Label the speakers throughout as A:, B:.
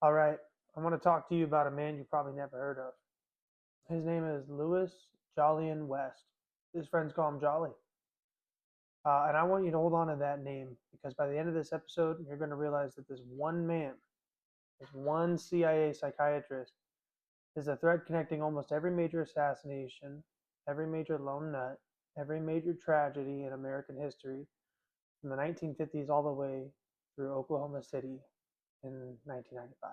A: All right, I want to talk to you about a man you probably never heard of. His name is Louis Jolyon West. His friends call him Jolly. And I want you to hold on to that name because by the end of this episode, you're going to realize that this one man, this one CIA psychiatrist, is a thread connecting almost every major assassination, every major lone nut, every major tragedy in American history from the 1950s all the way through Oklahoma City in 1995.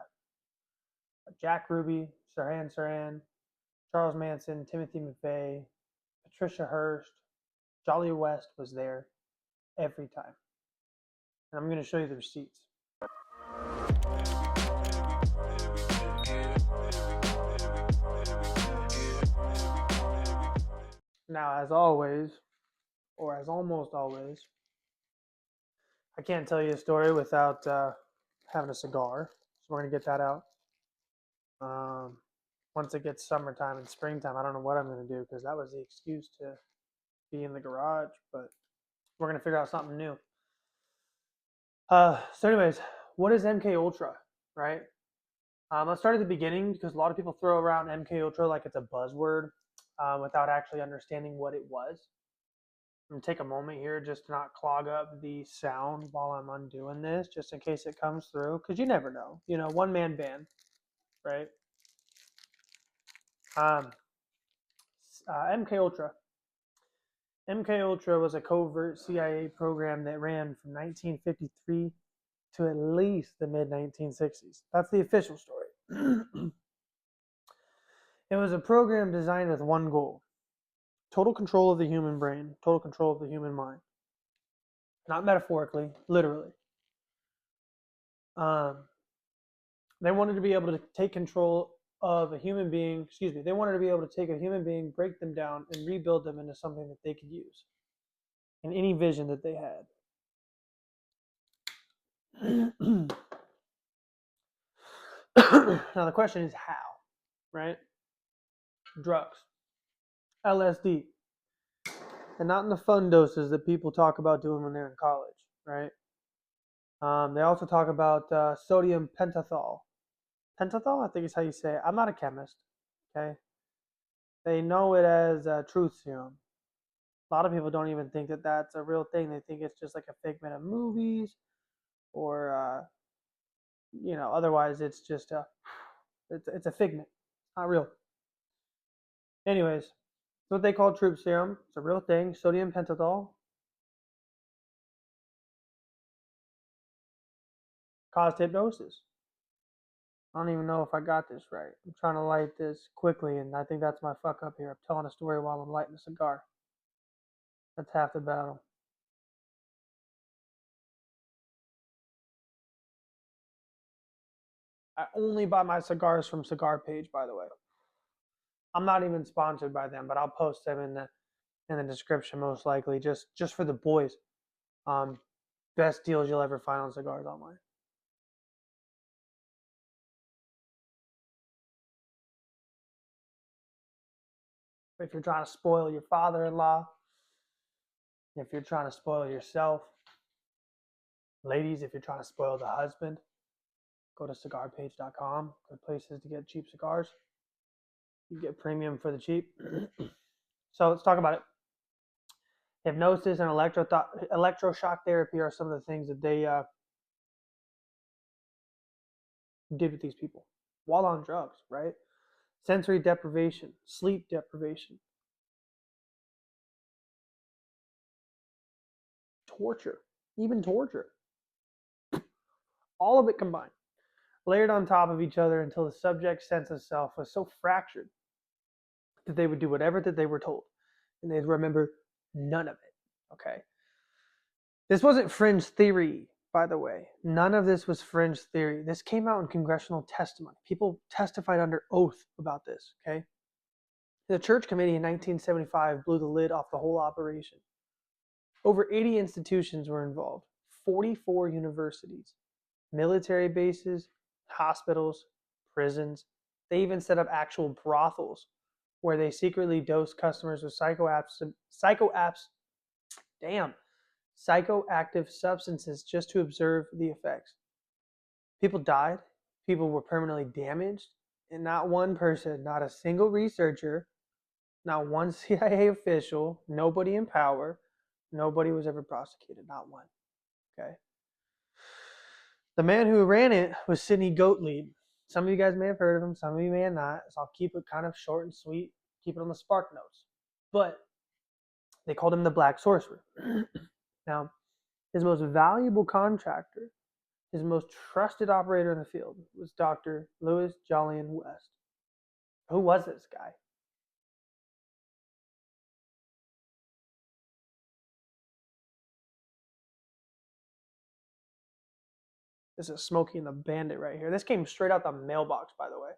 A: Jack Ruby, Sirhan Sirhan, Charles Manson, Timothy McVeigh, Patricia Hearst, Jolly West was there every time. And I'm going to show you the receipts. Now, as always, or as almost always, I can't tell you a story without having a cigar. So we're going to get that out. Once it gets summertime and springtime, I don't know what I'm going to do because that was the excuse to be in the garage, but we're going to figure out something new. So anyways, what is MKUltra, right? Let's start at the beginning because a lot of people throw around MKUltra like it's a buzzword without actually understanding what it was. I'm going to take a moment here just to not clog up the sound while I'm undoing this, just in case it comes through, because you never know. You know, one-man band, right? MKUltra. MKUltra was a covert CIA program that ran from 1953 to at least the mid-1960s. That's the official story. It was a program designed with one goal: total control of the human brain, total control of the human mind. Not metaphorically, literally. They wanted to be able to take control of a human being, they wanted to be able to take a human being, break them down, and rebuild them into something that they could use in any vision that they had. Now the question is how, right? Drugs, LSD, and not in the fun doses that people talk about doing when they're in college, right? They also talk about sodium pentothal. Pentothal, I think is how you say it. I'm not a chemist, okay? They know it as truth serum. A lot of people don't even think that that's a real thing. They think it's just like a figment of movies, or otherwise it's just it's a figment, not real. Anyways, it's what they call truth serum. It's a real thing. Sodium pentothal caused hypnosis. I don't even know if I got this right. I'm trying to light this quickly, and I think that's my fuck up here. I'm telling a story while I'm lighting a cigar. That's half the battle. I only buy my cigars from Cigar Page, by the way. I'm not even sponsored by them, but I'll post them in the description most likely, just for the boys. Best deals you'll ever find on cigars online. If you're trying to spoil your father-in-law, if you're trying to spoil yourself, ladies, if you're trying to spoil the husband, go to cigarpage.com. Good places to get cheap cigars. You get premium for the cheap. So let's talk about it. Hypnosis and electroshock therapy are some of the things that they did with these people while on drugs, right? Sensory deprivation, sleep deprivation, torture, even torture. All of it combined, layered on top of each other until the subject's sense of self was so fractured that they would do whatever that they were told, and they'd remember none of it, okay? This wasn't fringe theory, by the way. None of this was fringe theory. This came out in congressional testimony. People testified under oath about this, okay? The Church Committee in 1975 blew the lid off the whole operation. Over 80 institutions were involved, 44 universities, military bases, hospitals, prisons. They even set up actual brothels where they secretly dosed customers with psychoactive substances just to observe the effects. People died, people were permanently damaged, and not one person, not a single researcher, not one CIA official, nobody in power, nobody was ever prosecuted, not one. Okay. The man who ran it was Sidney Gottlieb. Some of you guys may have heard of him, some of you may have not. So I'll keep it kind of short and sweet, keep it on the spark notes. But they called him the Black Sorcerer. Now, his most valuable contractor, his most trusted operator in the field was Dr. Louis Jolyon West. Who was this guy? This is Smokey and the Bandit right here. This came straight out the mailbox, by the way.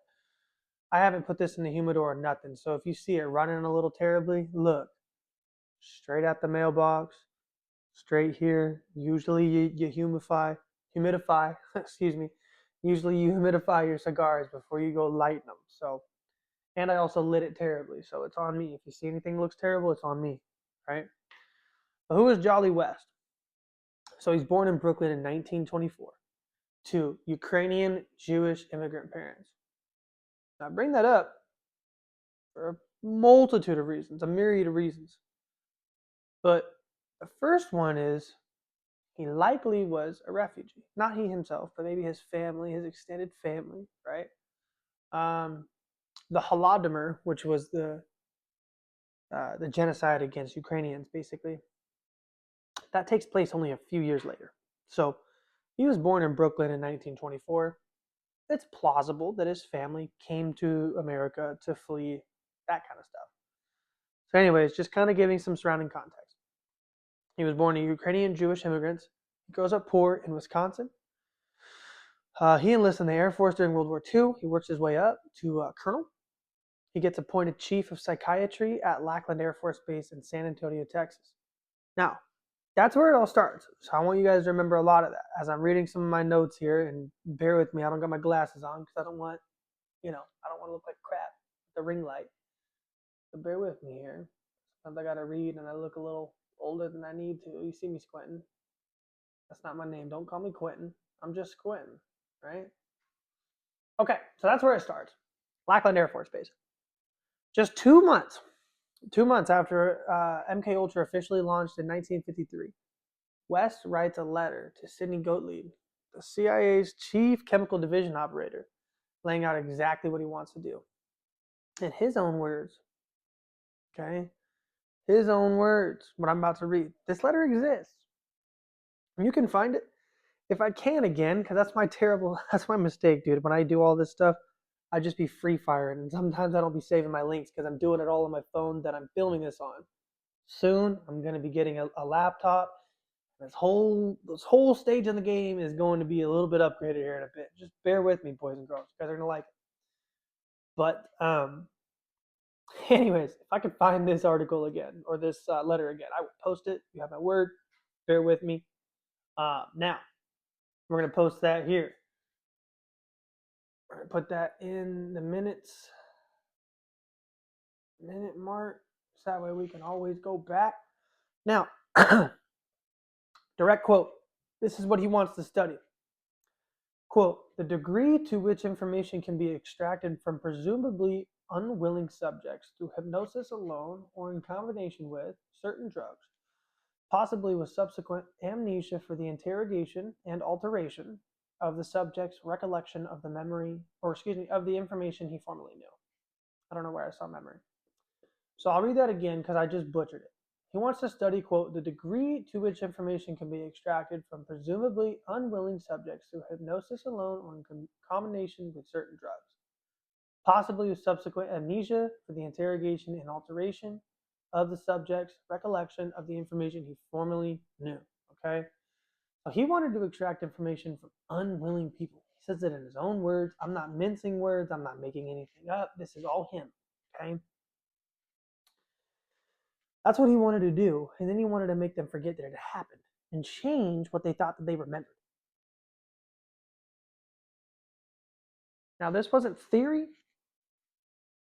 A: I haven't put this in the humidor or nothing, so if you see it running a little terribly, look. Straight out the mailbox, straight here. Usually you humidify, excuse me. Usually you humidify your cigars before you go lighting them. So, and I also lit it terribly, so it's on me. If you see anything that looks terrible, it's on me, right? But who is Jolly West? So he's born in Brooklyn in 1924 to Ukrainian Jewish immigrant parents. Now I bring that up for a multitude of reasons, a myriad of reasons. But the first one is he likely was a refugee. Not he himself, but maybe his family, his extended family, right? The Holodomor, which was the genocide against Ukrainians, basically, that takes place only a few years later. So he was born in Brooklyn in 1924. It's plausible that his family came to America to flee, that kind of stuff. So anyways, just kind of giving some surrounding context. He was born to Ukrainian Jewish immigrants. He grows up poor in Wisconsin. He enlists in the Air Force during World War II. He works his way up to colonel. He gets appointed chief of psychiatry at Lackland Air Force Base in San Antonio, Texas. Now, that's where it all starts. So I want you guys to remember a lot of that. As I'm reading some of my notes here, and bear with me, I don't got my glasses on because I don't want to look like crap with the ring light. So bear with me here. Sometimes I got to read and I look a little older than I need to. You see me squinting. That's not my name. Don't call me Quentin. I'm just squinting, right? Okay, so that's where it starts. Lackland Air Force Base. Just 2 months after MKUltra officially launched in 1953, West writes a letter to Sidney Gottlieb, the CIA's chief chemical division operator, laying out exactly what he wants to do. In his own words, okay? His own words, what I'm about to read. This letter exists. You can find it. If I can again, because that's my mistake, dude. When I do all this stuff, I just be free firing, and sometimes I don't be saving my links because I'm doing it all on my phone that I'm filming this on. Soon, I'm going to be getting a laptop. This whole stage in the game is going to be a little bit upgraded here in a bit. Just bear with me, boys and girls. You guys are going to like it. But anyways, if I could find this article again, or this letter again, I would post it. You have my word. Bear with me. Now, we're going to post that here. We're going to put that in the minute mark, so that way we can always go back. Now, direct quote. This is what he wants to study. Quote, the degree to which information can be extracted from presumably unwilling subjects through hypnosis alone or in combination with certain drugs, possibly with subsequent amnesia for the interrogation and alteration of the subject's recollection of the memory, of the information he formerly knew. I don't know where I saw memory. So I'll read that again because I just butchered it. He wants to study, quote, the degree to which information can be extracted from presumably unwilling subjects through hypnosis alone or in combination with certain drugs, possibly with subsequent amnesia for the interrogation and alteration of the subject's recollection of the information he formerly knew. Okay? So he wanted to extract information from unwilling people. He says it in his own words. I'm not mincing words. I'm not making anything up. This is all him. Okay? That's what he wanted to do. And then he wanted to make them forget that it happened and change what they thought that they remembered. Now, this wasn't theory.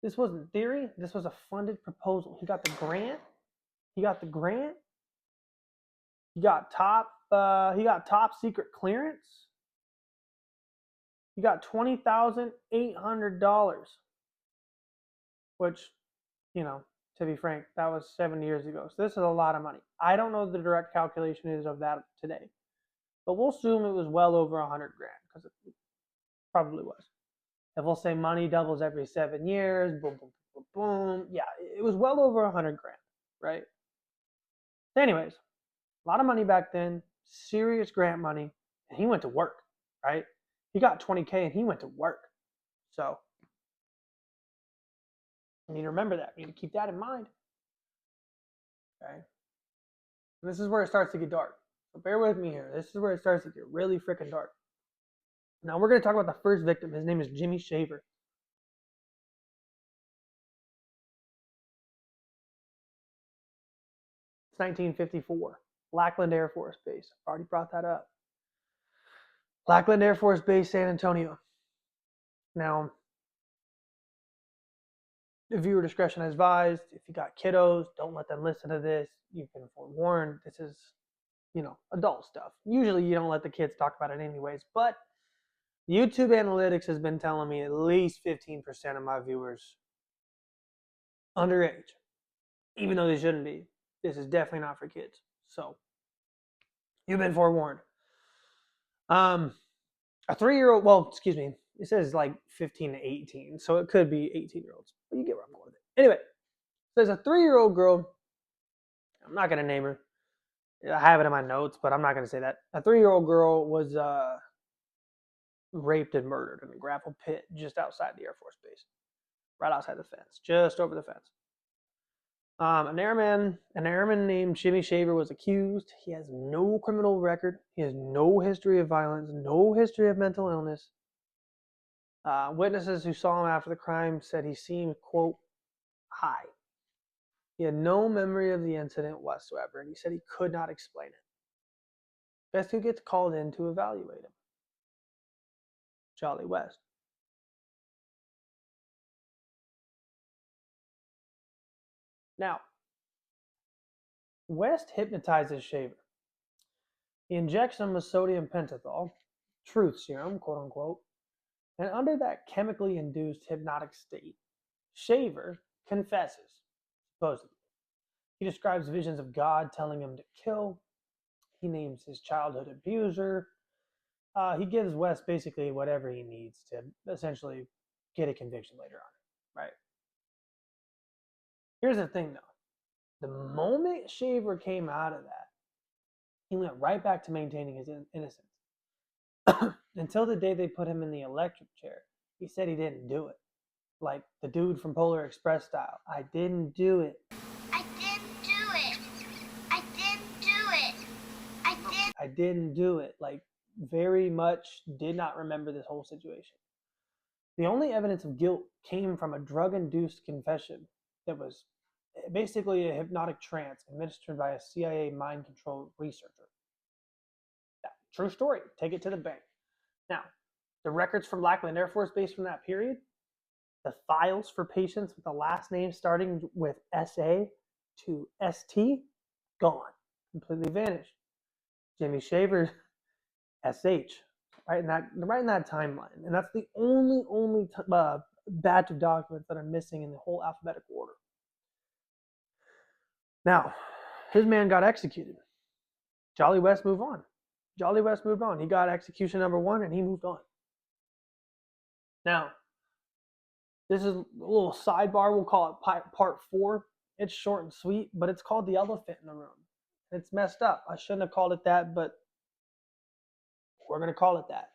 A: This wasn't theory. This was a funded proposal. He got the grant. He got top secret clearance. He got $20,800, which, you know, to be frank, that was 7 years ago. So this is a lot of money. I don't know what the direct calculation is of that today, but we'll assume it was well over 100 grand because it probably was. If we'll say money doubles every 7 years, boom, boom, boom, boom, yeah, it was well over 100 grand, right? Anyways, a lot of money back then, serious grant money, and he went to work, right? He got 20K and he went to work. So you need to remember that. You need to keep that in mind. Okay. And this is where it starts to get dark. So bear with me here. This is where it starts to get really freaking dark. Now we're going to talk about the first victim. His name is Jimmy Shaver. It's 1954. Lackland Air Force Base. Already brought that up. Lackland Air Force Base, San Antonio. Now, viewer discretion is advised. If you got kiddos, don't let them listen to this. You've been forewarned. This is, adult stuff. Usually you don't let the kids talk about it anyways, but YouTube analytics has been telling me at least 15% of my viewers underage, even though they shouldn't be. This is definitely not for kids. So you've been forewarned. A 3-year-old, it says like 15 to 18, so it could be 18-year-olds, but you get where I'm going with it. Anyway, there's a 3-year-old girl. I'm not going to name her. I have it in my notes, but I'm not going to say that. A 3-year-old girl was raped and murdered in a gravel pit just outside the Air Force Base, right outside the fence, just over the fence. An airman named Jimmy Shaver was accused. He has no criminal record. He has no history of violence, no history of mental illness. Witnesses who saw him after the crime said he seemed, quote, high. He had no memory of the incident whatsoever, and he said he could not explain it. Guess who gets called in to evaluate him? Charlie West. Now, West hypnotizes Shaver. He injects him with sodium pentothal, truth serum, quote unquote, and under that chemically induced hypnotic state, Shaver confesses, supposedly. He describes visions of God telling him to kill. He names his childhood abuser. He gives West basically whatever he needs to essentially get a conviction later on, right? Here's the thing, though. The moment Shaver came out of that, he went right back to maintaining his innocence. Until the day they put him in the electric chair, he said he didn't do it. Like the dude from Polar Express style. I didn't do it.
B: I didn't do it. I didn't do it.
A: I didn't do it. Like, very much did not remember this whole situation. The only evidence of guilt came from a drug-induced confession that was basically a hypnotic trance administered by a CIA mind control researcher. True story. Take it to the bank. Now, the records from Lackland Air Force Base from that period, the files for patients with the last name starting with SA to ST, gone. Completely vanished. Jimmy Shaver, SH, right in that timeline. And that's the only batch of documents that are missing in the whole alphabetical order. Now, his man got executed. Jolly West moved on. He got execution number 1 and he moved on. Now, this is a little sidebar. We'll call it part 4. It's short and sweet, but it's called The Elephant in the Room. It's messed up. I shouldn't have called it that, but we're going to call it that.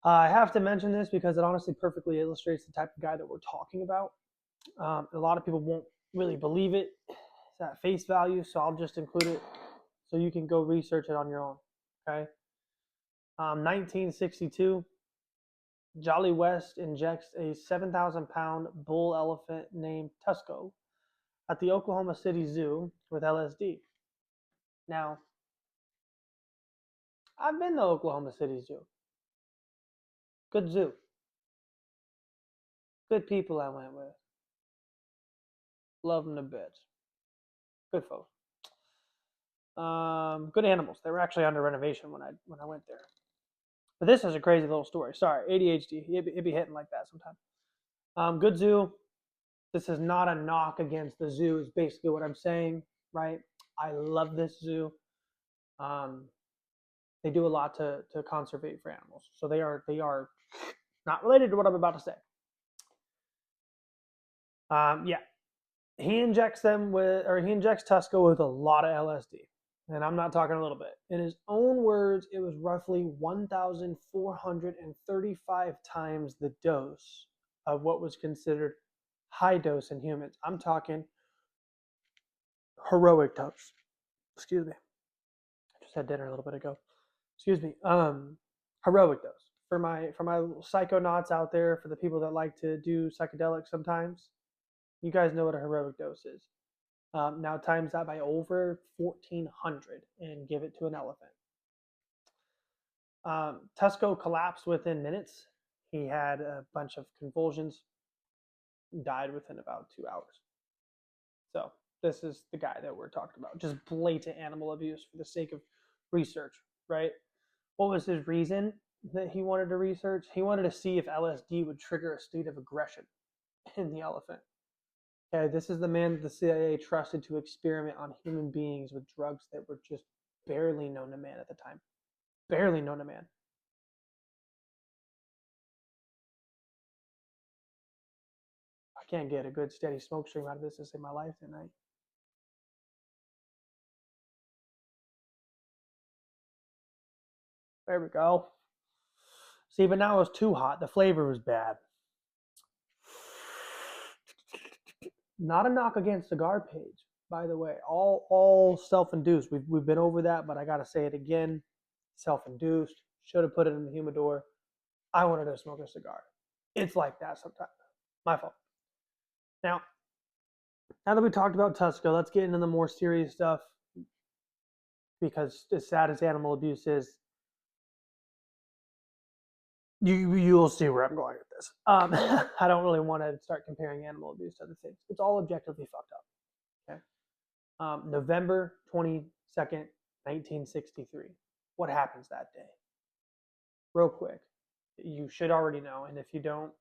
A: I have to mention this because it honestly perfectly illustrates the type of guy that we're talking about. A lot of people won't really believe it. It's at face value, so I'll just include it so you can go research it on your own. Okay. 1962, Jolly West injects a 7,000-pound bull elephant named Tusco at the Oklahoma City Zoo with LSD. Now, I've been to Oklahoma City Zoo. Good zoo. Good people I went with. Love them to bits. Good folks. Good animals. They were actually under renovation when I went there. But this is a crazy little story. Sorry, ADHD. It'd be hitting like that sometimes. Good zoo. This is not a knock against the zoo, is basically what I'm saying, right? I love this zoo. They do a lot to conservate for animals. So they are not related to what I'm about to say. Yeah, he injects Tusko with a lot of LSD, and I'm not talking a little bit. In his own words, it was roughly 1,435 times the dose of what was considered high dose in humans. I'm talking heroic dose. Excuse me. I just had dinner a little bit ago. Excuse me. Heroic dose. For my psychonauts out there, for the people that like to do psychedelics sometimes, you guys know what a heroic dose is. Now times that by over 1,400 and give it to an elephant. Tusko collapsed within minutes. He had a bunch of convulsions. Died within about 2 hours. So this is the guy that we're talking about. Just blatant animal abuse for the sake of research, right? What was his reason that he wanted to research? He wanted to see if LSD would trigger a state of aggression in the elephant. Okay, this is the man that the CIA trusted to experiment on human beings with drugs that were just barely known to man at the time. Barely known to man. I can't get a good steady smoke stream out of this to save my life tonight. There we go. See, but now it was too hot. The flavor was bad. Not a knock against Cigar Page, by the way. All self-induced. We've been over that, but I gotta say it again. Self-induced. Should have put it in the humidor. I wanted to smoke a cigar. It's like that sometimes. My fault. Now that we talked about Tusko, let's get into the more serious stuff. Because as sad as animal abuse is, you'll see where I'm going with this. I don't really want to start comparing animal abuse to other things. It's all objectively fucked up. Okay. November 22nd, 1963. What happens that day? Real quick. You should already know, and if you don't,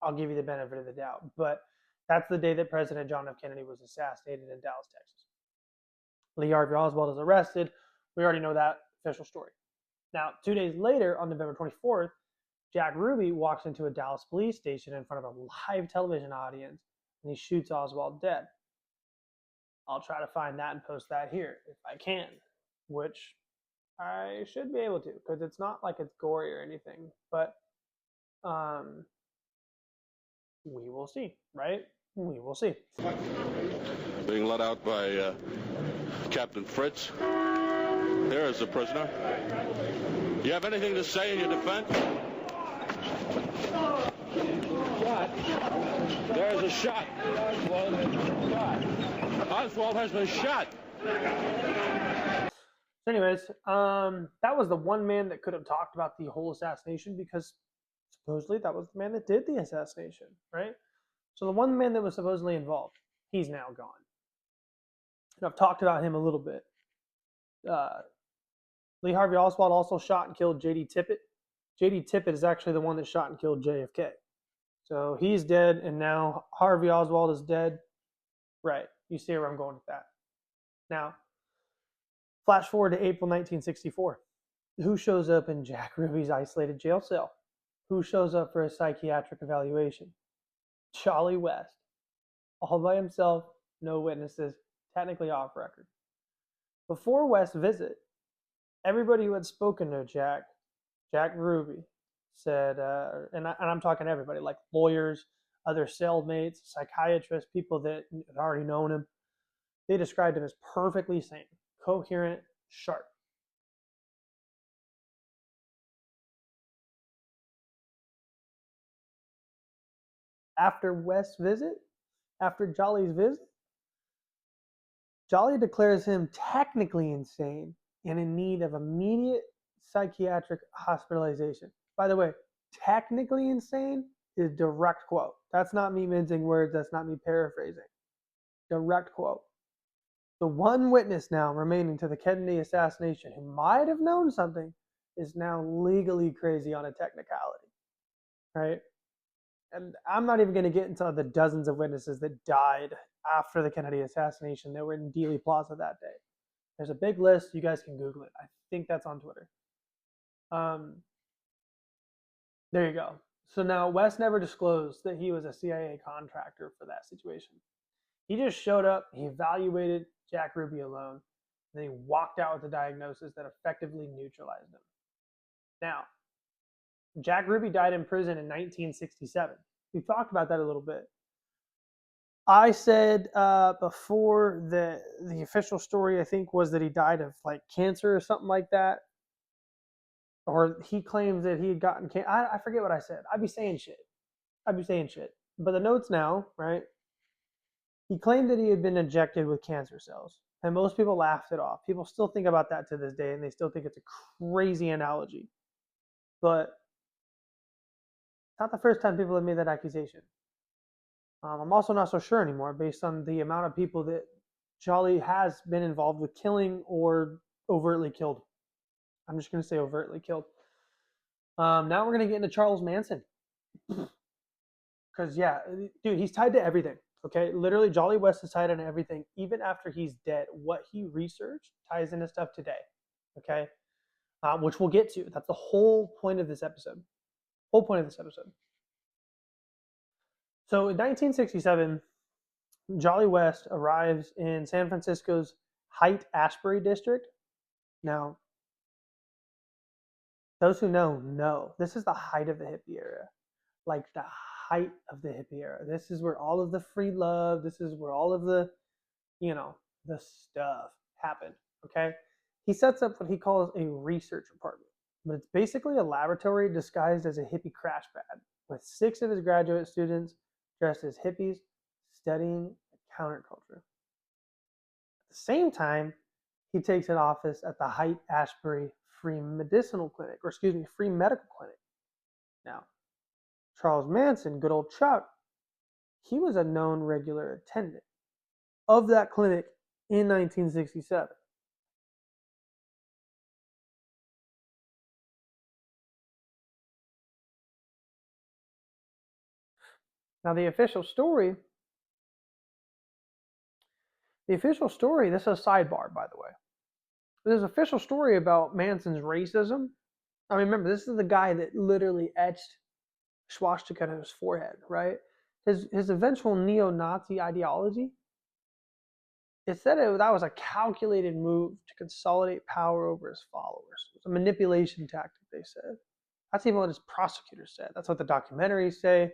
A: I'll give you the benefit of the doubt. But that's the day that President John F. Kennedy was assassinated in Dallas, Texas. Lee Harvey Oswald is arrested. We already know that official story. Now, 2 days later, on November 24th, Jack Ruby walks into a Dallas police station in front of a live television audience, and he shoots Oswald dead. I'll try to find that and post that here if I can, which I should be able to, because it's not like it's gory or anything, but we will see, right? We will see.
C: Being let out by Captain Fritz. There is the prisoner. You have anything to say in your defense? Shot. There's a shot. Oswald has been shot.
A: So anyways, that was the one man that could have talked about the whole assassination, because supposedly that was the man that did the assassination, right? So the one man that was supposedly involved, he's now gone. And I've talked about him a little bit. Lee Harvey Oswald also shot and killed J.D. Tippit. J.D. Tippit is actually the one that shot and killed JFK. So he's dead, and now Harvey Oswald is dead. Right. You see where I'm going with that. Now, flash forward to April 1964. Who shows up in Jack Ruby's isolated jail cell? Who shows up for a psychiatric evaluation? Charlie West. All by himself, no witnesses, technically off record. Before West's visit, everybody who had spoken to Jack Ruby, said, and I'm talking everybody, like lawyers, other cellmates, psychiatrists, people that had already known him, they described him as perfectly sane, coherent, sharp. After West's visit, after Jolly's visit, Jolly declares him technically insane and in need of immediate psychiatric hospitalization. By the way, technically insane is direct quote. That's not me mincing words. That's not me paraphrasing. Direct quote. The one witness now remaining to the Kennedy assassination who might have known something is now legally crazy on a technicality, right? And I'm not even going to get into the dozens of witnesses that died after the Kennedy assassination that were in Dealey Plaza that day. There's a big list. You guys can Google it. I think that's on Twitter. There you go. So now West never disclosed that he was a CIA contractor for that situation. He just showed up, he evaluated Jack Ruby alone, and then he walked out with a diagnosis that effectively neutralized him. Now, Jack Ruby died in prison in 1967. We talked about that a little bit. I said before that the official story, I think, was that he died of like cancer or something like that. Or he claims that he had gotten cancer. I forget what I said. I'd be saying shit. But the notes now, right? He claimed that he had been injected with cancer cells. And most people laughed it off. People still think about that to this day, and they still think it's a crazy analogy. But it's not the first time people have made that accusation. I'm also not so sure anymore based on the amount of people that Charlie has been involved with killing or overtly killed. I'm just going to say overtly killed. Now we're going to get into Charles Manson. Because, yeah, dude, he's tied to everything. Okay? Literally, Jolly West is tied into everything. Even after he's dead, what he researched ties into stuff today. Okay? Which we'll get to. That's the whole point of this episode. So in 1967, Jolly West arrives in San Francisco's Haight-Ashbury district. Now, those who know. This is the height of the hippie era. Like the height of the hippie era. This is where all of the free love, this is where all of the, the stuff happened, okay? He sets up what he calls a research apartment. But it's basically a laboratory disguised as a hippie crash pad with 6 of his graduate students dressed as hippies studying counterculture. At the same time, he takes an office at the Haight-Ashbury Free Medical Clinic. Now, Charles Manson, good old Chuck, he was a known regular attendant of that clinic in 1967. Now, the official story, this is a sidebar, by the way. There's an official story about Manson's racism. I mean, remember, this is the guy that literally etched swastika on his forehead, right? His eventual neo-Nazi ideology, it said that was a calculated move to consolidate power over his followers. It was a manipulation tactic, they said. That's even what his prosecutors said. That's what the documentaries say.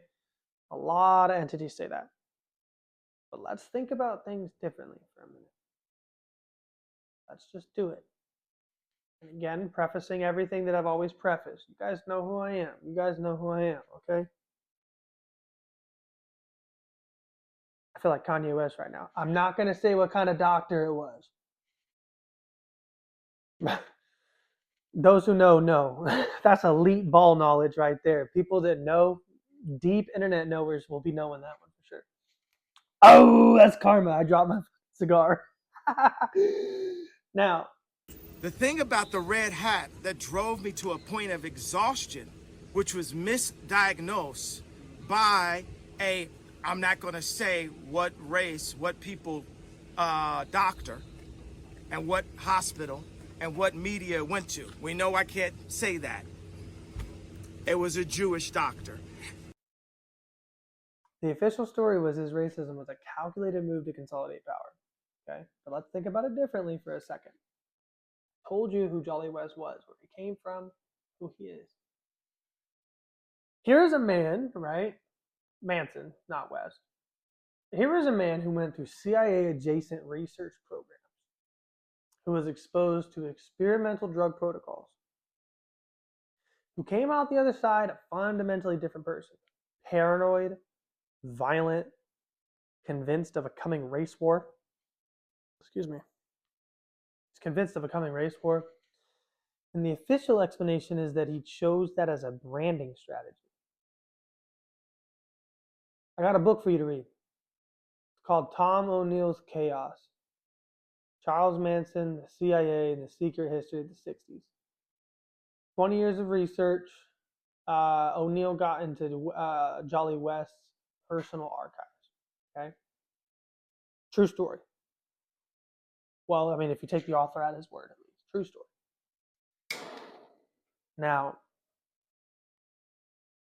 A: A lot of entities say that. But let's think about things differently for a minute. Let's just do it. And again, prefacing everything that I've always prefaced. You guys know who I am. Okay? I feel like Kanye West right now. I'm not going to say what kind of doctor it was. Those who know. That's elite ball knowledge right there. People that know, deep internet knowers will be knowing that one for sure. Oh, that's karma. I dropped my cigar. Now,
D: the thing about the red hat that drove me to a point of exhaustion, which was misdiagnosed by I'm not going to say what race, what people, doctor, and what hospital, and what media it went to. We know I can't say that. It was a Jewish doctor.
A: The official story was his racism was a calculated move to consolidate power. Okay, but let's think about it differently for a second. I told you who Jolly West was, where he came from, who he is. Here's a man, right? Manson, not West. Here is a man who went through CIA-adjacent research programs, who was exposed to experimental drug protocols, who came out the other side a fundamentally different person. Paranoid, violent, convinced of a coming race war. He's convinced of a coming race war. And the official explanation is that he chose that as a branding strategy. I got a book for you to read. It's called Tom O'Neill's Chaos. Charles Manson, the CIA, and the Secret History of the 60s. 20 years of research, O'Neill got into Jolly West's personal archives. Okay? True story. Well, I mean, if you take the author at his word, at least. True story. Now,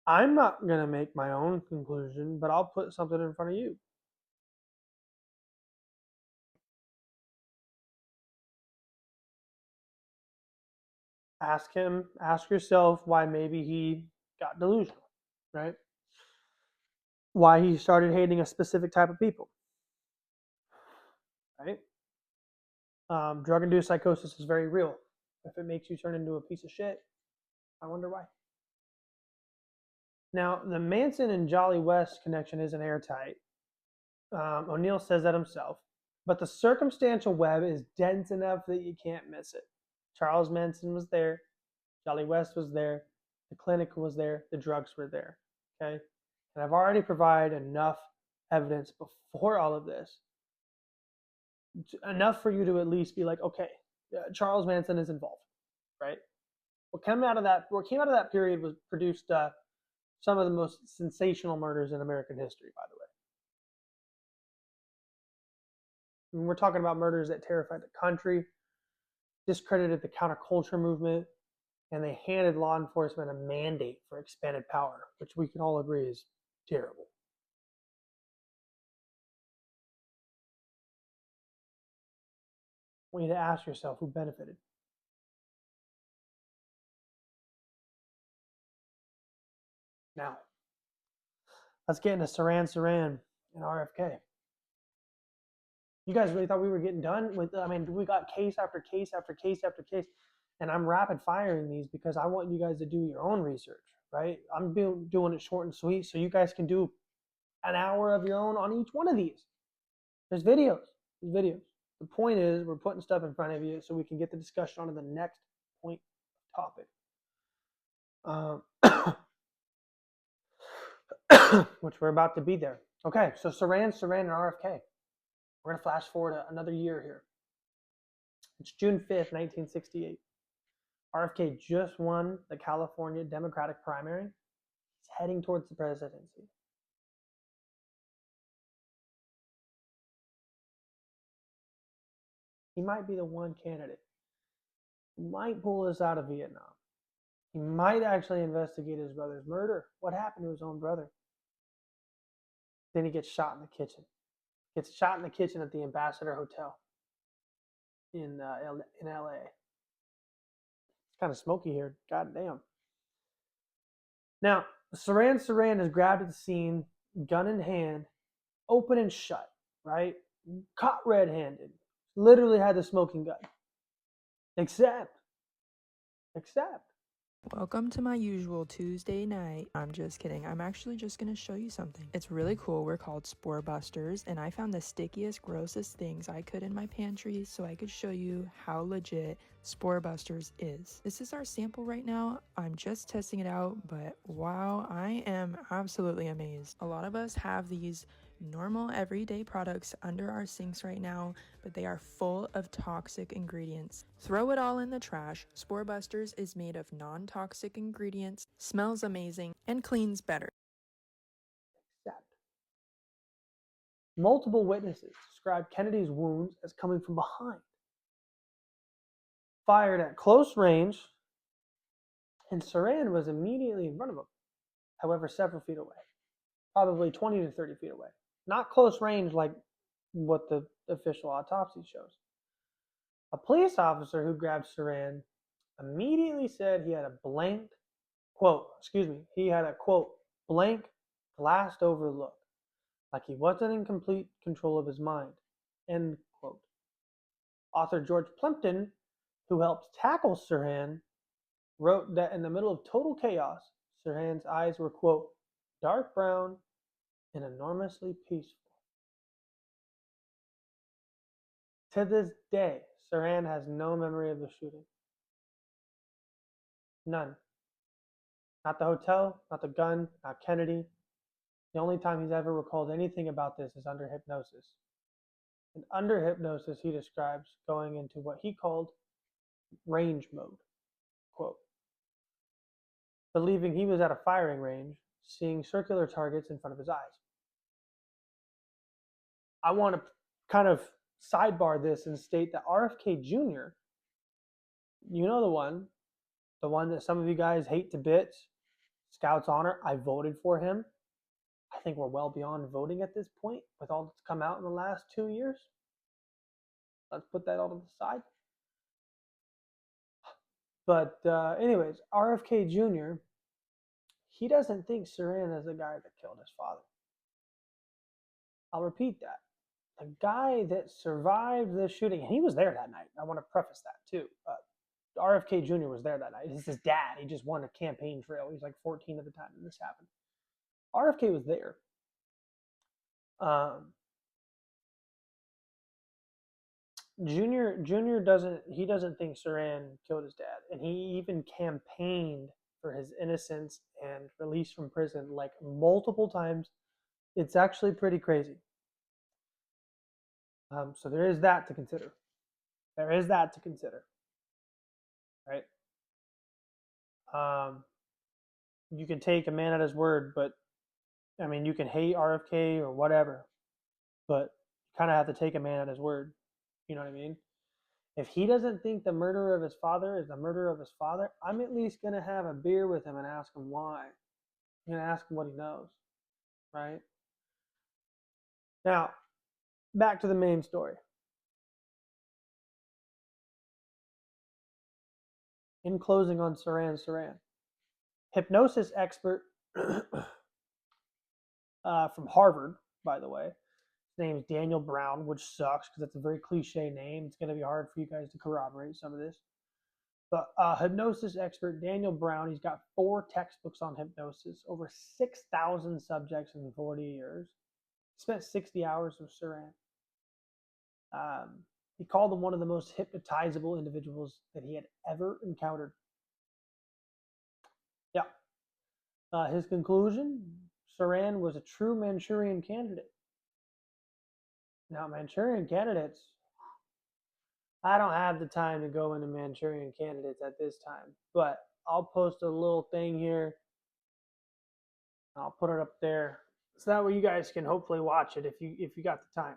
A: I'm not going to make my own conclusion, but I'll put something in front of you. Ask yourself why maybe he got delusional, right? Why he started hating a specific type of people, right? Drug-induced psychosis is very real. If it makes you turn into a piece of shit, I wonder why. Now, the Manson and Jolly West connection isn't airtight. O'Neill says that himself. But the circumstantial web is dense enough that you can't miss it. Charles Manson was there. Jolly West was there. The clinic was there. The drugs were there. Okay? And I've already provided enough evidence before all of this. Enough for you to at least be like, okay, Charles Manson is involved, right? What came out of that period was produced some of the most sensational murders in American history, by the way. I mean, we're talking about murders that terrified the country, discredited the counterculture movement, and they handed law enforcement a mandate for expanded power, which we can all agree is terrible. I want you to ask yourself who benefited. Now, let's get into Sirhan Sirhan and RFK. You guys really thought we were getting done with, I mean, we got case after case after case after case, and I'm rapid firing these because I want you guys to do your own research, right? I'm doing it short and sweet so you guys can do an hour of your own on each one of these. There's videos. The point is we're putting stuff in front of you so we can get the discussion on to the next point topic. Which we're about to be there. Okay, so Sirhan and RFK. We're going to flash forward another year here. It's June 5th, 1968. RFK just won the California Democratic primary. He's heading towards the presidency. He might be the one candidate who might pull us out of Vietnam. He might actually investigate his brother's murder. What happened to his own brother? Then he gets shot in the kitchen. Gets shot in the kitchen at the Ambassador Hotel in LA. It's kind of smoky here. God damn. Now, Sirhan is grabbed at the scene, gun in hand, open and shut, right? Caught red-handed. Literally had the smoking gun. Except.
E: Welcome to my usual Tuesday night. I'm just kidding. I'm actually just gonna show you something. It's really cool. We're called Spore Busters, and I found the stickiest, grossest things I could in my pantry so I could show you how legit Spore Busters is. This is our sample right now. I'm just testing it out, but wow, I am absolutely amazed. A lot of us have these normal everyday products under our sinks right now, but they are full of toxic ingredients. Throw it all in the trash. Spore Busters is made of non-toxic ingredients, smells amazing, and cleans better.
A: Multiple witnesses described Kennedy's wounds as coming from behind. Fired at close range, and Sirhan was immediately in front of him, however, several feet away, probably 20 to 30 feet away. Not close range like what the official autopsy shows. A police officer who grabbed Sirhan immediately said he had a blank, he had a quote, blank, glassed over look, like he wasn't in complete control of his mind, end quote. Author George Plimpton, who helped tackle Sirhan, wrote that in the middle of total chaos, Sirhan's eyes were, quote, dark brown and enormously peaceful. To this day, Sirhan has no memory of the shooting. None. Not the hotel, not the gun, not Kennedy. The only time he's ever recalled anything about this is under hypnosis. And under hypnosis, he describes going into what he called range mode. Quote, believing he was at a firing range, seeing circular targets in front of his eyes. I want to kind of sidebar this and state that RFK Jr., you know, the one that some of you guys hate to bits, Scout's Honor, I voted for him. I think we're well beyond voting at this point with all that's come out in the last 2 years. Let's put that all to the side. But anyways, RFK Jr., he doesn't think Sirhan is the guy that killed his father. I'll repeat that. The guy that survived the shooting, and he was there that night. I want to preface that too. RFK Jr. was there that night. It's his dad. He just won a campaign trail. He was like 14 at the time when this happened. RFK was there. Junior doesn't think Sirhan killed his dad, and he even campaigned for his innocence and release from prison like multiple times. It's actually pretty crazy. So there is that to consider. There is that to consider, right? You can take a man at his word, but I mean, you can hate RFK or whatever, but you kind of have to take a man at his word. You know what I mean? If he doesn't think the murderer of his father is the murderer of his father, I'm at least going to have a beer with him and ask him why. I'm going to ask him what he knows, right? Now, back to the main story. In closing on Sirhan Sirhan, hypnosis expert from Harvard, by the way. His name is Daniel Brown, which sucks because it's a very cliche name. It's going to be hard for you guys to corroborate some of this. But hypnosis expert Daniel Brown, he's got 4 textbooks on hypnosis, over 6,000 subjects in 40 years. He spent 60 hours with Sirhan. He called him one of the most hypnotizable individuals that he had ever encountered. Yeah. His conclusion, Sirhan was a true Manchurian candidate. Now, Manchurian candidates, I don't have the time to go into Manchurian candidates at this time, but I'll post a little thing here. I'll put it up there so that way you guys can hopefully watch it if you got the time.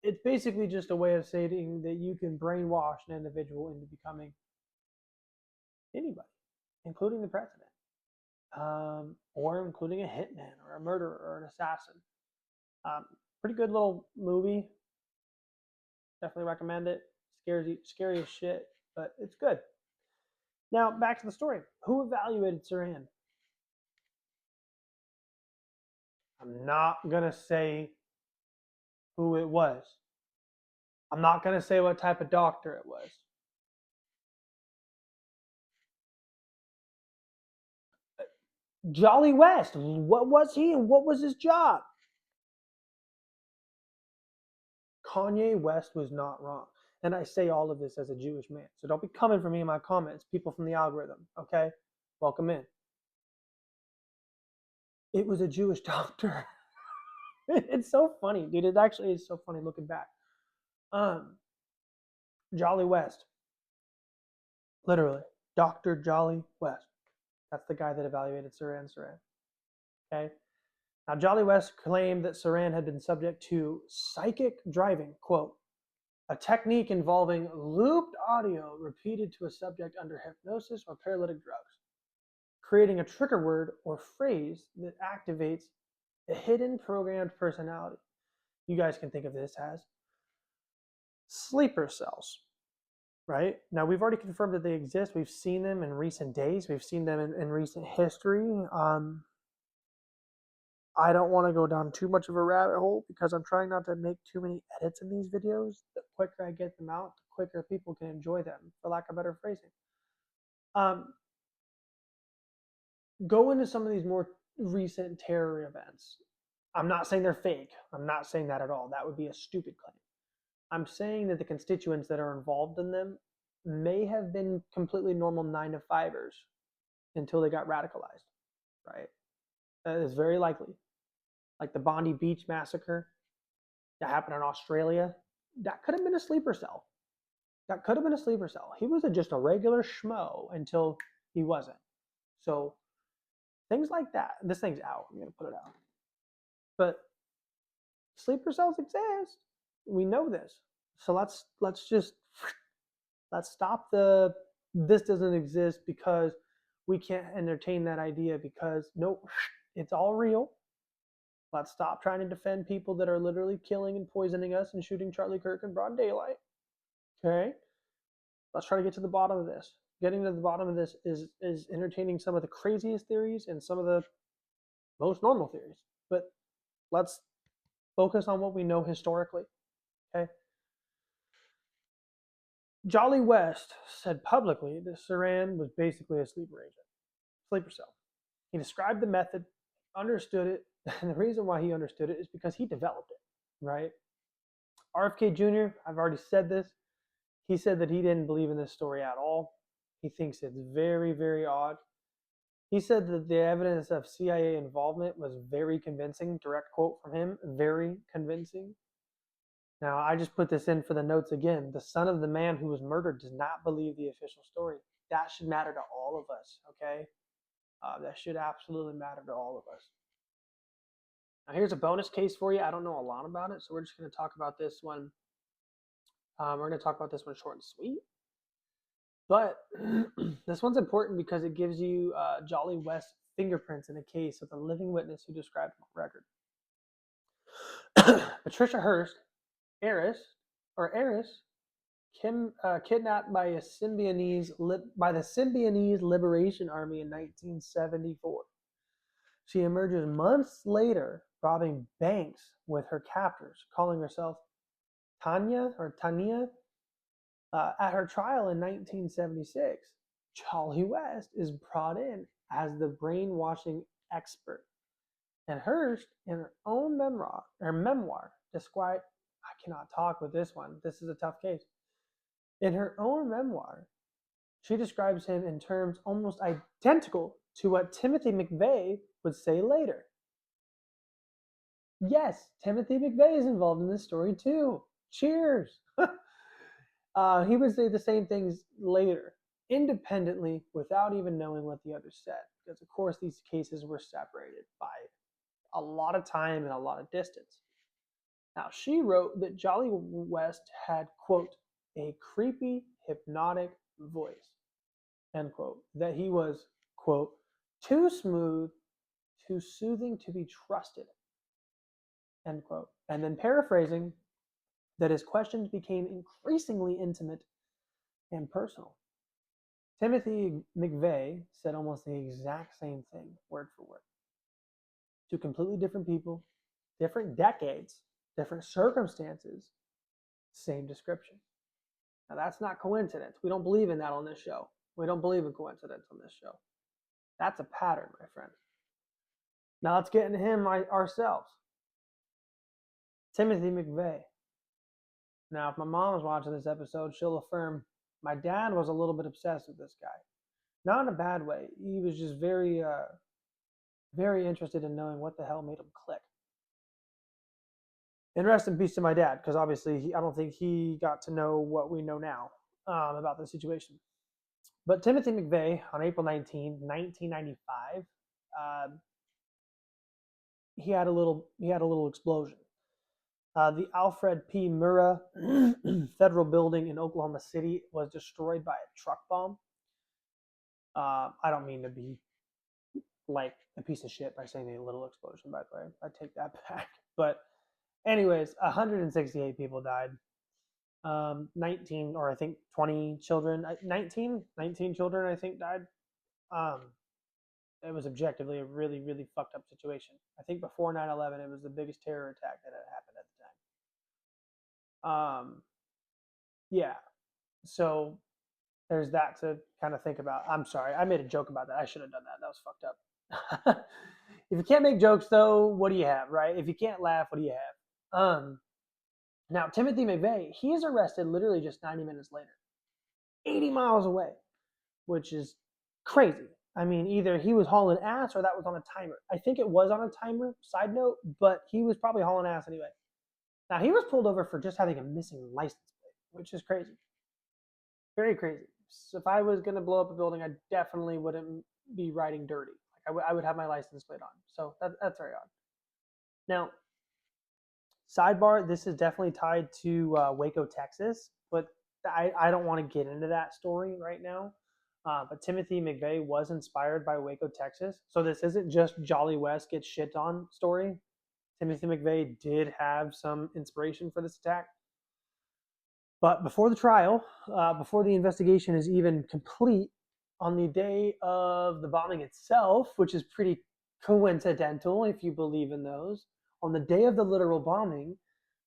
A: It's basically just a way of saying that you can brainwash an individual into becoming anybody, including the president, or including a hitman or a murderer or an assassin. Pretty good little movie. Definitely recommend it. Scary as shit, but it's good. Now, back to the story. Who evaluated Sirhan? I'm not going to say who it was. I'm not going to say what type of doctor it was. Jolly West, what was he and what was his job? Kanye West was not wrong. And I say all of this as a Jewish man. So don't be coming for me in my comments, people from the algorithm, okay? Welcome in. It was a Jewish doctor. It's so funny, dude. It actually is so funny looking back. Jolly West. Literally. Dr. Jolly West. That's the guy that evaluated Sirhan Sirhan. Okay? Now, Jolly West claimed that Sirhan had been subject to psychic driving, quote, a technique involving looped audio repeated to a subject under hypnosis or paralytic drugs, creating a trigger word or phrase that activates a hidden programmed personality. You guys can think of this as sleeper cells, right? Now, we've already confirmed that they exist. We've seen them in recent days. We've seen them in recent history. I don't want to go down too much of a rabbit hole because I'm trying not to make too many edits in these videos. The quicker I get them out, the quicker people can enjoy them, for lack of better phrasing. Go into some of these more recent terror events. I'm not saying they're fake. I'm not saying that at all. That would be a stupid claim. I'm saying that the constituents that are involved in them may have been completely normal 9-to-5ers until they got radicalized, right? That is very likely. Like the Bondi Beach massacre that happened in Australia, that could have been a sleeper cell. That could have been a sleeper cell. He was just a regular schmo until he wasn't. So Things like that. This thing's out. I'm going to put it out. But sleeper cells exist. We know this. So let's stop the this doesn't exist because we can't entertain that idea because nope, it's all real. Let's stop trying to defend people that are literally killing and poisoning us and shooting Charlie Kirk in broad daylight. Okay? Let's try to get to the bottom of this. Getting to the bottom of this is entertaining some of the craziest theories and some of the most normal theories. But let's focus on what we know historically. Okay? Jolly West said publicly that Sirhan was basically a sleeper cell. He described the method, understood it, and the reason why he understood it is because he developed it, right? RFK Jr., I've already said this, he said that he didn't believe in this story at all. He thinks it's very, very odd. He said that the evidence of CIA involvement was very convincing, direct quote from him, very convincing. Now, I just put this in for the notes again. The son of the man who was murdered does not believe the official story. That should matter to all of us, okay? That should absolutely matter to all of us. Now, here's a bonus case for you. I don't know a lot about it, so we're just going to talk about this one. We're going to talk about this one short and sweet. But this one's important because it gives you Jolly West fingerprints in a case with a living witness who described him on record. Patricia Hearst, heiress, kidnapped by the Symbionese Liberation Army in 1974. She emerges months later robbing banks with her captors, calling herself Tanya. At her trial in 1976, Charlie West is brought in as the brainwashing expert. And Hearst, in her own memoir, described, I cannot talk with this one. This is a tough case. In her own memoir, she describes him in terms almost identical to what Timothy McVeigh would say later. Yes, Timothy McVeigh is involved in this story too. Cheers. He would say the same things later, independently, without even knowing what the other said. Because, of course, these cases were separated by a lot of time and a lot of distance. Now, she wrote that Jolly West had, quote, a creepy, hypnotic voice, end quote. That he was, quote, too smooth, too soothing to be trusted, end quote. And then paraphrasing, that his questions became increasingly intimate and personal. Timothy McVeigh said almost the exact same thing, word for word. Two completely different people, different decades, different circumstances, same description. Now that's not coincidence. We don't believe in that on this show. We don't believe in coincidence on this show. That's a pattern, my friend. Now let's get into him ourselves. Timothy McVeigh. Now, if my mom is watching this episode, she'll affirm my dad was a little bit obsessed with this guy. Not in a bad way. He was just very, very interested in knowing what the hell made him click. And rest in peace to my dad, because obviously I don't think he got to know what we know now about the situation. But Timothy McVeigh, on April 19, 1995, he had a little explosion. The Alfred P. Murrah Federal Building in Oklahoma City was destroyed by a truck bomb. I don't mean to be like a piece of shit by saying a little explosion, by the way. I take that back. But anyways, 168 people died. 19 or I think 20 children, 19 children I think died. It was objectively a really, really fucked up situation. I think before 9/11, it was the biggest terror attack that had happened at the time. Yeah. So there's that to kind of think about. I'm sorry, I made a joke about that. I should have done that. That was fucked up. If you can't make jokes, though, what do you have, right? If you can't laugh, what do you have? Now, Timothy McVeigh, he is arrested literally just 90 minutes later, 80 miles away, which is crazy. I mean, either he was hauling ass or that was on a timer. I think it was on a timer, side note, but he was probably hauling ass anyway. Now, he was pulled over for just having a missing license plate, which is crazy. Very crazy. So if I was going to blow up a building, I definitely wouldn't be riding dirty. Like, I would have my license plate on. So that's very odd. Now, sidebar, this is definitely tied to Waco, Texas, but I don't want to get into that story right now. But Timothy McVeigh was inspired by Waco, Texas. So this isn't just Jolly West gets shit on story. Timothy McVeigh did have some inspiration for this attack. But before the trial, before the investigation is even complete, on the day of the bombing itself, which is pretty coincidental if you believe in those, on the day of the literal bombing,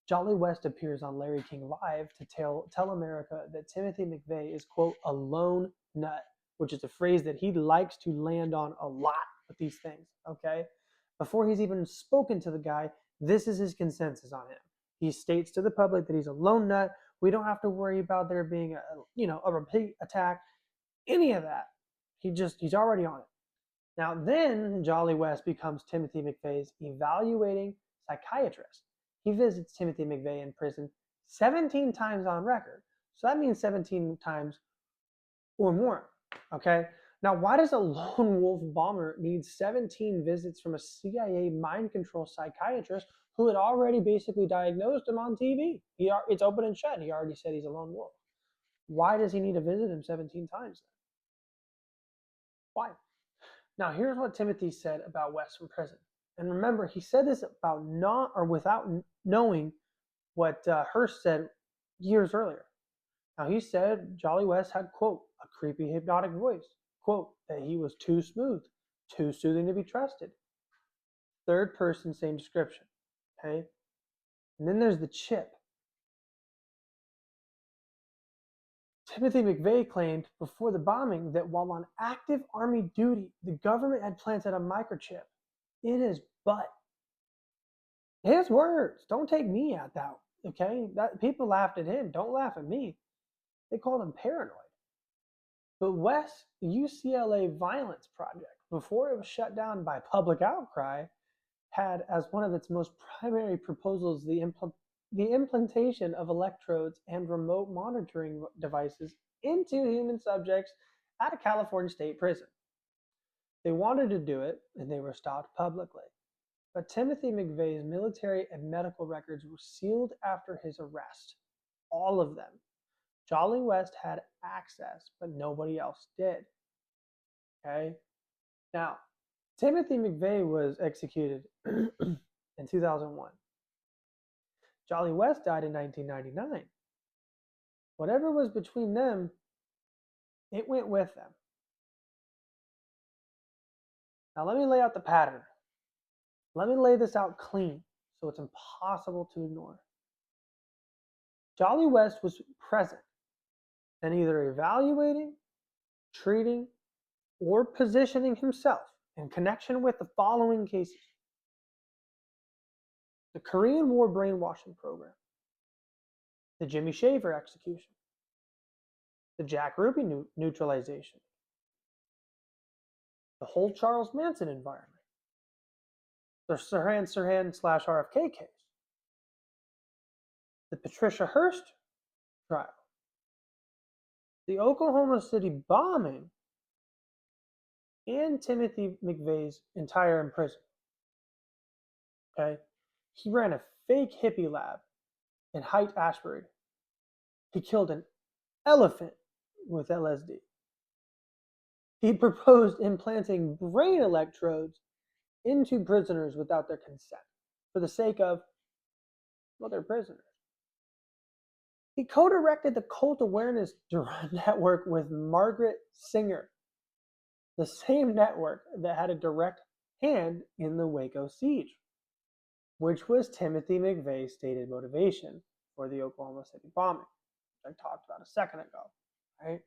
A: Jolly West appears on Larry King Live to tell America that Timothy McVeigh is, quote, a lone nut, which is a phrase that he likes to land on a lot with these things, okay? Before he's even spoken to the guy, this is his consensus on him. He states to the public that he's a lone nut. We don't have to worry about there being a repeat attack, any of that. He's already on it. Now then, Jolly West becomes Timothy McVeigh's evaluating psychiatrist. He visits Timothy McVeigh in prison 17 times on record. So that means 17 times or more, okay? Now, why does a lone wolf bomber need 17 visits from a CIA mind control psychiatrist who had already basically diagnosed him on TV? It's open and shut. He already said he's a lone wolf. Why does he need to visit him 17 times then? Why? Now, here's what Timothy said about West from prison. And remember, he said this about without knowing what Hearst said years earlier. Now, he said Jolly West had, quote, a creepy hypnotic voice, quote, that he was too smooth, too soothing to be trusted. Third person, same description, okay? And then there's the chip. Timothy McVeigh claimed before the bombing that while on active Army duty, the government had planted a microchip in his butt. His words. Don't take me at that, okay? People laughed at him. Don't laugh at me. They called him paranoid. But West, the UCLA Violence Project, before it was shut down by public outcry, had as one of its most primary proposals the implantation of electrodes and remote monitoring devices into human subjects at a California state prison. They wanted to do it, and they were stopped publicly. But Timothy McVeigh's military and medical records were sealed after his arrest. All of them. Jolly West had access, but nobody else did. Okay? Now, Timothy McVeigh was executed in 2001. Jolly West died in 1999. Whatever was between them, it went with them. Now let me lay out the pattern. Let me lay this out clean so it's impossible to ignore. Jolly West was present and either evaluating, treating, or positioning himself in connection with the following cases. The Korean War brainwashing program, the Jimmy Shaver execution, the Jack Ruby neutralization, the whole Charles Manson environment, the Sirhan Sirhan / RFK case, the Patricia Hearst trial, the Oklahoma City bombing, and Timothy McVeigh's entire imprisonment. Okay? He ran a fake hippie lab in Haight-Ashbury. He killed an elephant with LSD. He proposed implanting brain electrodes into prisoners without their consent for the sake of, well, they're prisoners. He co-directed the Cult Awareness Network with Margaret Singer, the same network that had a direct hand in the Waco siege, which was Timothy McVeigh's stated motivation for the Oklahoma City bombing, which I talked about a second ago, right?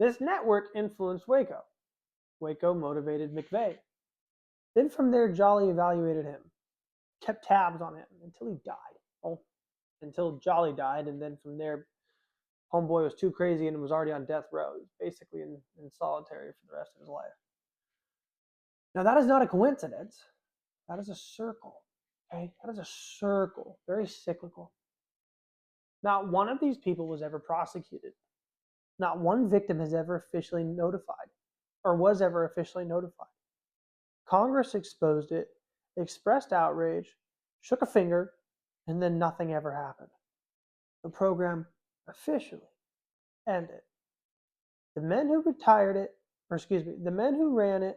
A: This network influenced Waco. Waco motivated McVeigh. Then from there, Jolly evaluated him, kept tabs on him until he died. Well, until Jolly died, and then from there, homeboy was too crazy and was already on death row. He was basically in solitary for the rest of his life. Now, that is not a coincidence. That is a circle. Okay? That is a circle. Very cyclical. Not one of these people was ever prosecuted. Not one victim has ever officially notified or was ever officially notified. Congress exposed it, expressed outrage, shook a finger, and then nothing ever happened. The program officially ended. The men who the men who ran it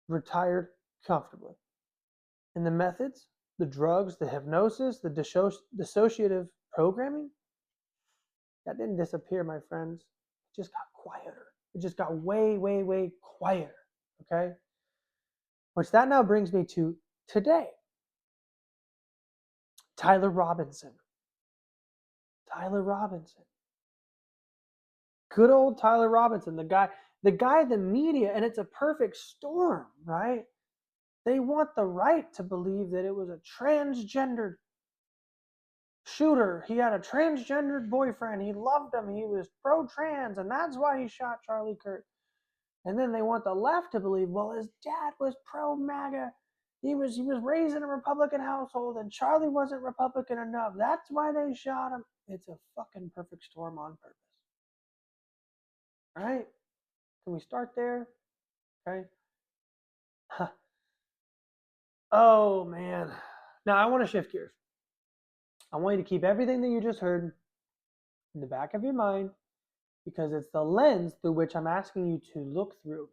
A: retired comfortably. And the methods, the drugs, the hypnosis, the dissociative programming, that didn't disappear, my friends. It just got quieter. It just got way, way, way quieter. Okay? Which that now brings me to today. Tyler Robinson. Tyler Robinson. Good old Tyler Robinson, the guy, the media, and it's a perfect storm, right? They want the right to believe that it was a transgendered shooter. He had a transgendered boyfriend. He loved him. He was pro-trans, and that's why he shot Charlie Kirk. And then they want the left to believe, well, his dad was pro-MAGA. He was raised in a Republican household, and Charlie wasn't Republican enough. That's why they shot him. It's a fucking perfect storm on purpose. All right? Can we start there? Okay. Huh. Oh, man. Now, I want to shift gears. I want you to keep everything that you just heard in the back of your mind, because it's the lens through which I'm asking you to look through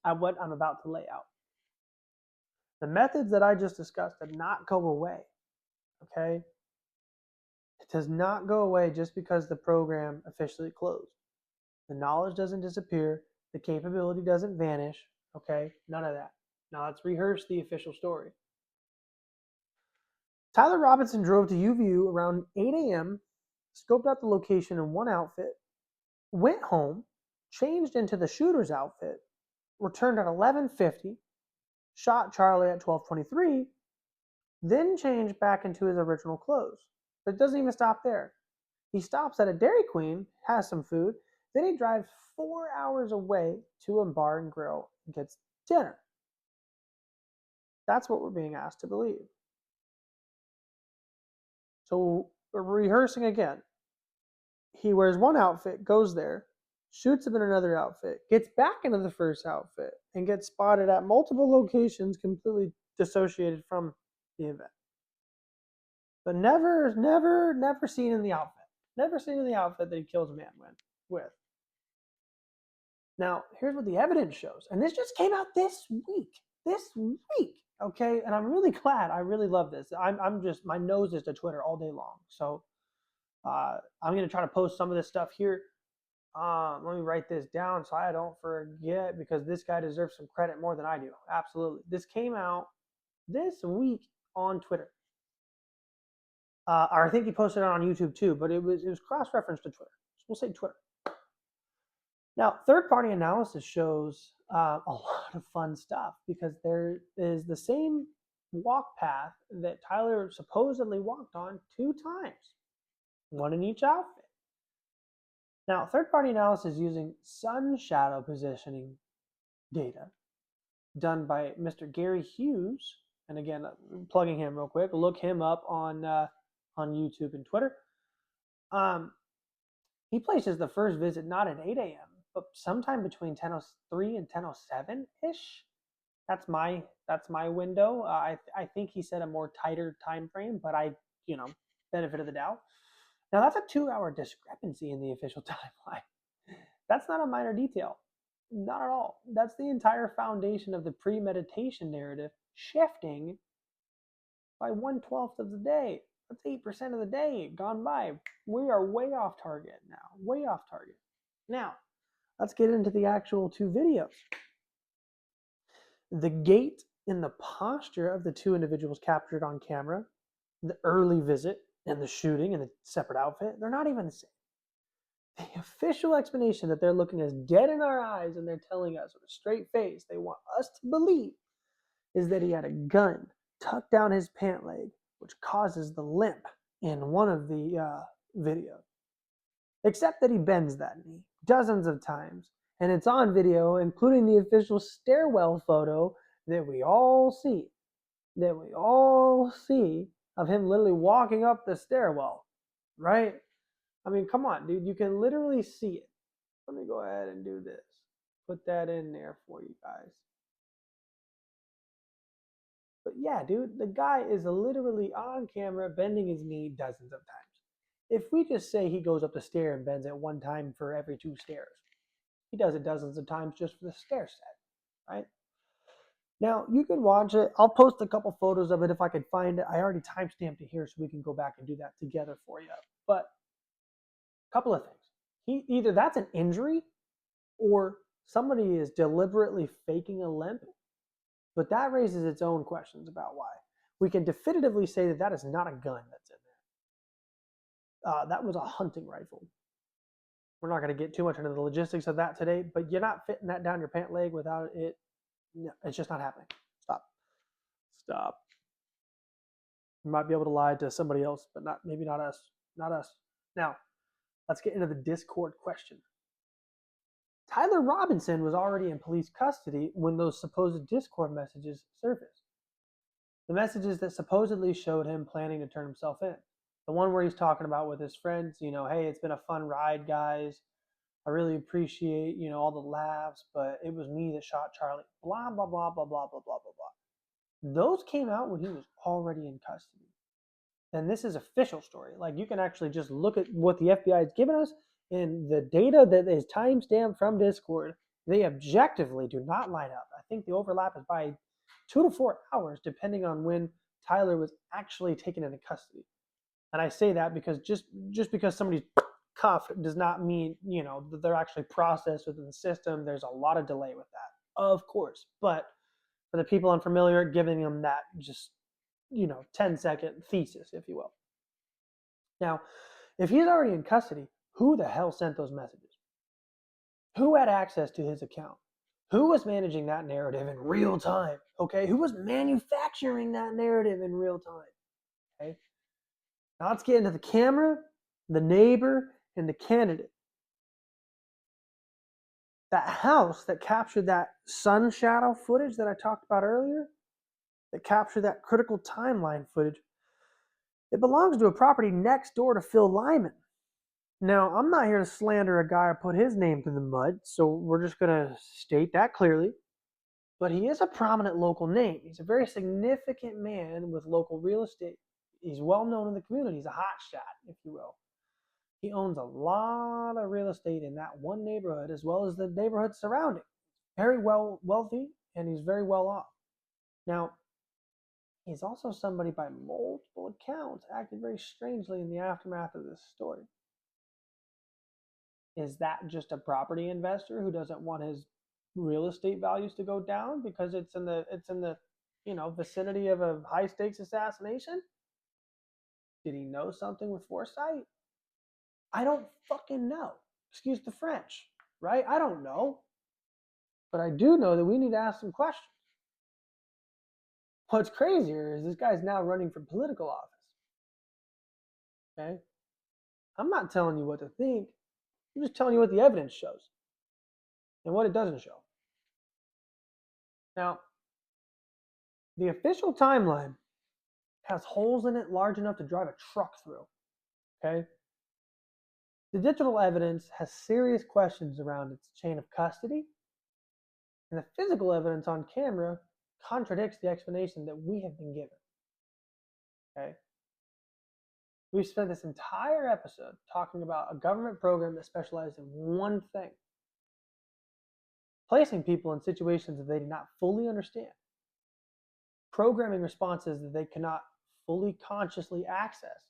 A: at what I'm about to lay out. The methods that I just discussed did not go away, okay? It does not go away just because the program officially closed. The knowledge doesn't disappear. The capability doesn't vanish, okay? None of that. Now let's rehearse the official story. Tyler Robinson drove to UVU around 8 a.m., scoped out the location in one outfit, went home, changed into the shooter's outfit, returned at 11:50, shot Charlie at 12:23, then changed back into his original clothes. But it doesn't even stop there. He stops at a Dairy Queen, has some food, then he drives 4 hours away to a bar and grill and gets dinner. That's what we're being asked to believe. So we're rehearsing again. He wears one outfit, goes there, shoots him in another outfit, gets back into the first outfit, and gets spotted at multiple locations completely dissociated from the event. But never seen in the outfit. Never seen in the outfit that he kills a man with. Now, here's what the evidence shows. And this just came out this week. Okay? And I'm really glad. I really love this. I'm just, my nose is to Twitter all day long. So I'm going to try to post some of this stuff here. Let me write this down so I don't forget, because this guy deserves some credit more than I do. Absolutely. This came out this week on Twitter. Or I think he posted it on YouTube too, but it was cross-referenced to Twitter. So we'll say Twitter. Now, third-party analysis shows a lot of fun stuff, because there is the same walk path that Tyler supposedly walked on 2 times, one in each outfit. Now, third-party analysis using sun shadow positioning data done by Mr. Gary Hughes, and again, plugging him real quick, look him up on YouTube and Twitter. He places the first visit not at 8 a.m., but sometime between 10:03 and 10:07-ish. That's my window. I think he said a more tighter time frame, but benefit of the doubt. Now, that's a 2-hour discrepancy in the official timeline. That's not a minor detail. Not at all. That's the entire foundation of the premeditation narrative shifting by 1/12 of the day. That's 8% of the day gone by. We are way off target now. Way off target. Now, let's get into the actual 2 videos. The gait and the posture of the 2 individuals captured on camera, the early visit and the shooting in a separate outfit, they're not even the same. The official explanation that they're looking us dead in our eyes and they're telling us with a straight face they want us to believe is that he had a gun tucked down his pant leg, which causes the limp in one of the videos. Except that he bends that knee dozens of times, and it's on video, including the official stairwell photo that we all see of him literally walking up the stairwell, right? I mean, come on, dude, you can literally see it. Let me go ahead and do this. Put that in there for you guys. yeah, dude, the guy is literally on camera bending his knee dozens of times. If we just say he goes up the stair and bends it one time for every 2 stairs, he does it dozens of times just for the stair set, right? Now, you can watch it. I'll post a couple photos of it if I can find it. I already timestamped it here so we can go back and do that together for you. But a couple of things. Either that's an injury or somebody is deliberately faking a limp, but that raises its own questions about why. We can definitively say that that is not a gun that's in there. That was a hunting rifle. We're not going to get too much into the logistics of that today, but you're not fitting that down your pant leg without it. No, it's just not happening. Stop. You might be able to lie to somebody else, but maybe not us. Not us. Now, let's get into the Discord question. Tyler Robinson was already in police custody when those supposed Discord messages surfaced. The messages that supposedly showed him planning to turn himself in. The one where he's talking about with his friends, hey, it's been a fun ride, guys. I really appreciate, all the laughs, but it was me that shot Charlie. Blah, blah, blah, blah, blah, blah, blah, blah, blah. Those came out when he was already in custody. And this is official story. Like, you can actually just look at what the FBI has given us, and the data that is timestamped from Discord, they objectively do not line up. I think the overlap is by 2 to 4 hours, depending on when Tyler was actually taken into custody. And I say that because just because somebody's cuffed does not mean, that they're actually processed within the system. There's a lot of delay with that, of course. But for the people unfamiliar, giving them that just, 10-second thesis, if you will. Now, if he's already in custody, who the hell sent those messages? Who had access to his account? Who was managing that narrative in real time? Okay, who was manufacturing that narrative in real time? Okay. Now let's get into the camera, the neighbor, and the candidate. That house that captured that sun shadow footage that I talked about earlier, that captured that critical timeline footage, it belongs to a property next door to Phil Lyman. Now, I'm not here to slander a guy or put his name through the mud, so we're just going to state that clearly. But he is a prominent local name. He's a very significant man with local real estate. He's well known in the community. He's a hotshot, if you will. He owns a lot of real estate in that one neighborhood as well as the neighborhood surrounding. Very wealthy, and he's very well off. Now, he's also somebody by multiple accounts acted very strangely in the aftermath of this story. Is that just a property investor who doesn't want his real estate values to go down because it's in the vicinity of a high stakes assassination? Did he know something with foresight? I don't fucking know. Excuse the French, right? I don't know. But I do know that we need to ask some questions. What's crazier is this guy's now running for political office. Okay? I'm not telling you what to think. I'm just telling you what the evidence shows and what it doesn't show. Now, the official timeline has holes in it large enough to drive a truck through. Okay? The digital evidence has serious questions around its chain of custody, and the physical evidence on camera contradicts the explanation that we have been given. Okay? We've spent this entire episode talking about a government program that specializes in one thing: placing people in situations that they do not fully understand, programming responses that they cannot fully consciously access,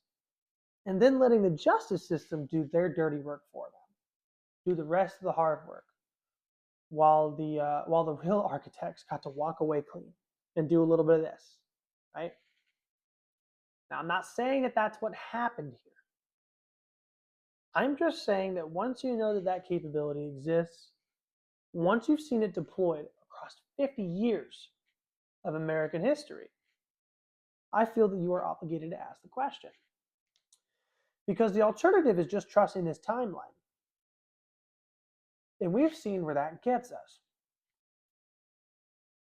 A: and then letting the justice system do their dirty work for them, do the rest of the hard work, while the real architects got to walk away clean and do a little bit of this, right? Now, I'm not saying that that's what happened here. I'm just saying that once you know that that capability exists, once you've seen it deployed across 50 years of American history, I feel that you are obligated to ask the question. Because the alternative is just trusting this timeline. And we've seen where that gets us.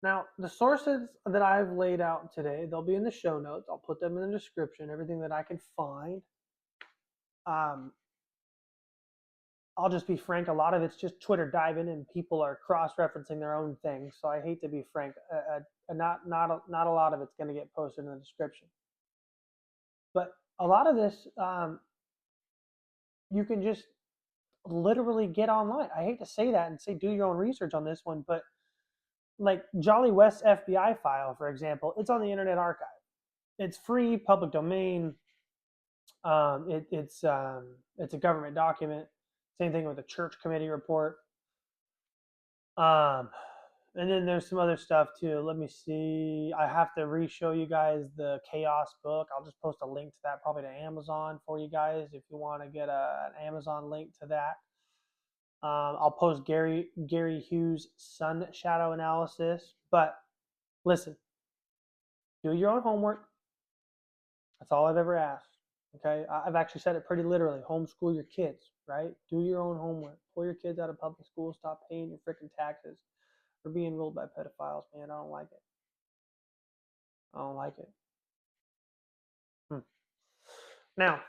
A: Now, the sources that I've laid out today, they'll be in the show notes. I'll put them in the description, everything that I can find. I'll just be frank. A lot of it's just Twitter diving, and people are cross-referencing their own things. So I hate to be frank. Not a lot of it's going to get posted in the description. But a lot of this, you can just literally get online. I hate to say that and say do your own research on this one, but like Jolly West's FBI file, for example, it's on the Internet Archive. It's free, public domain. It's a government document. Same thing with the church committee report. And then there's some other stuff too. Let me see. I have to re-show you guys the Chaos book. I'll just post a link to that probably to Amazon for you guys if you want to get an Amazon link to that. I'll post Gary Hughes' Sun Shadow analysis. But listen, do your own homework. That's all I've ever asked. Okay, I've actually said it pretty literally. Homeschool your kids, right? Do your own homework. Pull your kids out of public school. Stop paying your freaking taxes for being ruled by pedophiles, man. I don't like it. I don't like it. Now,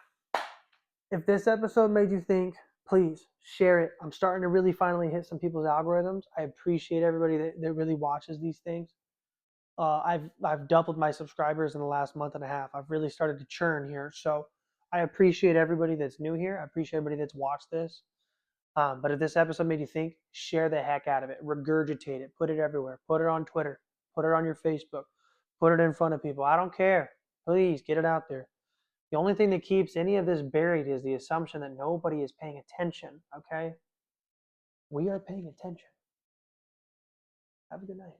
A: if this episode made you think, please share it. I'm starting to really finally hit some people's algorithms. I appreciate everybody that really watches these things. I've doubled my subscribers in the last month and a half. I've really started to churn here. So I appreciate everybody that's new here. I appreciate everybody that's watched this. But if this episode made you think, share the heck out of it. Regurgitate it. Put it everywhere. Put it on Twitter. Put it on your Facebook. Put it in front of people. I don't care. Please get it out there. The only thing that keeps any of this buried is the assumption that nobody is paying attention, okay? We are paying attention. Have a good night.